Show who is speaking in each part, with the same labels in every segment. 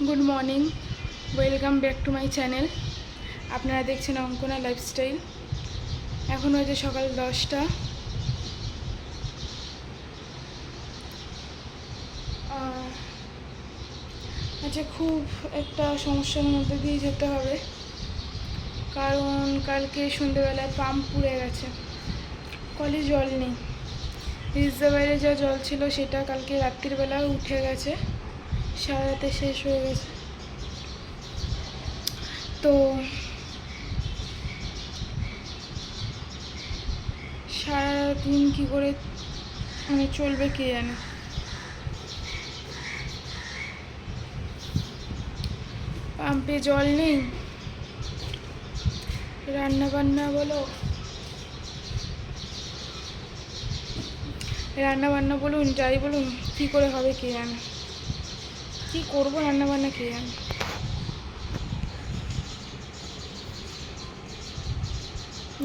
Speaker 1: Good morning, welcome back to my channel. আপনারা দেখছেন Ankana lifestyle. এখন হয়েছে সকাল 10টা। আচ্ছা, খুব একটা সমস্যার মধ্যে দিয়ে যেতে হবে, কারণ কালকে সন্ধ্যেবেলায় পাম্প পুড়ে গেছে, কলে জল নেই। রিজার্ভারে যা জল ছিল সেটা কালকে রাত্রিবেলা উঠে গেছে, সারা রাতে শেষ হয়ে গেছে। তো সারাদিন কী করে চলবে কে জানে। পাম্পে জল নেই, রান্নাবান্না বলুন যাই বলুন, কী করে হবে কে জানে, কী করবো রান্নাবান্না কে জানে।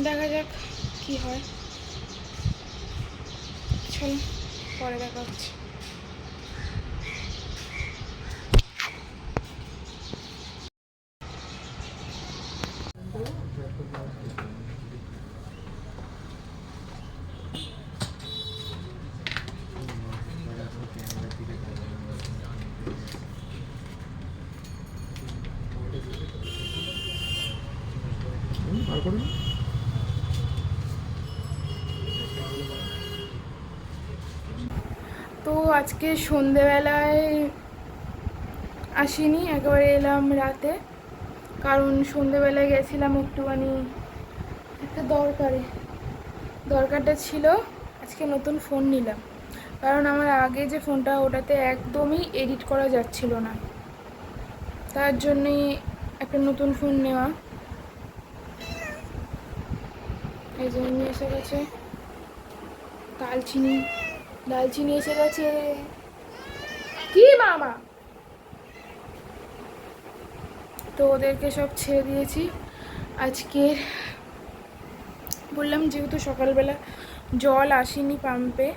Speaker 1: দেখা যাক কি হয়, চলো পরে দেখা হচ্ছে। তো আজকে সন্ধেবেলায় আসিনি, একেবারে এলাম রাতে, কারণ সন্ধেবেলায় গেছিলাম একটুখানি একটা দরকারটা ছিল। আজকে নতুন ফোন নিলাম, কারণ আমার আগে যে ফোনটা ওটাতে একদমই এডিট করা যাচ্ছিল না, তার জন্যই একটা নতুন ফোন নেওয়া। এই জন্য নিয়ে এসে গেছে দালচিনি এসে গেছে। কি মামা, তো ওদেরকে সব ছেড়ে দিয়েছি। আজকে বললাম যেহেতু সকালবেলা জল আসেনি পাম্পে,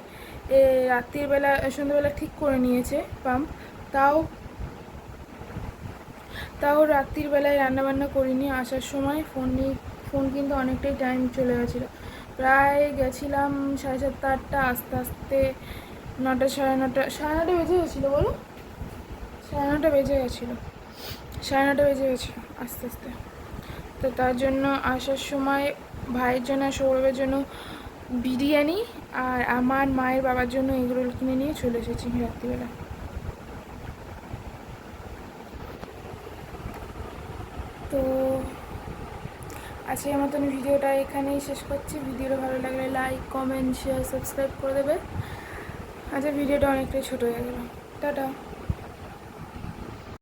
Speaker 1: রাত্রিবেলা সন্ধ্যেবেলা ঠিক করে নিয়েছে পাম্প, তাও রাত্রির বেলায় রান্নাবান্না করিনি। আসার সময় ফোন কিন্তু অনেকটাই টাইম চলে গেছিলো, প্রায় গেছিলাম 7:30-8টা, আস্তে আস্তে 9টা, সাড়ে 9টা বেজে গেছিলো। বলো, 9:30 বেজে গেছিলো, 9:30 বেজে গেছিলো আস্তে আস্তে। তো তার জন্য আসার সময় ভাইয়ের জন্য, সৌরভের জন্য বিরিয়ানি, আর আমার মায়ের বাবার জন্য এগরোল কিনে নিয়ে চলে এসেছি রাত্রিবেলা। তো আজকের মতন ভিডিওটা এখানেই শেষ করছি। ভিডিওটা ভালো লাগলে লাইক, কমেন্ট, শেয়ার, সাবস্ক্রাইব করে দেবে। আচ্ছা, ভিডিওটা অনেকটাই ছোটো হয়ে গেল। টাটা।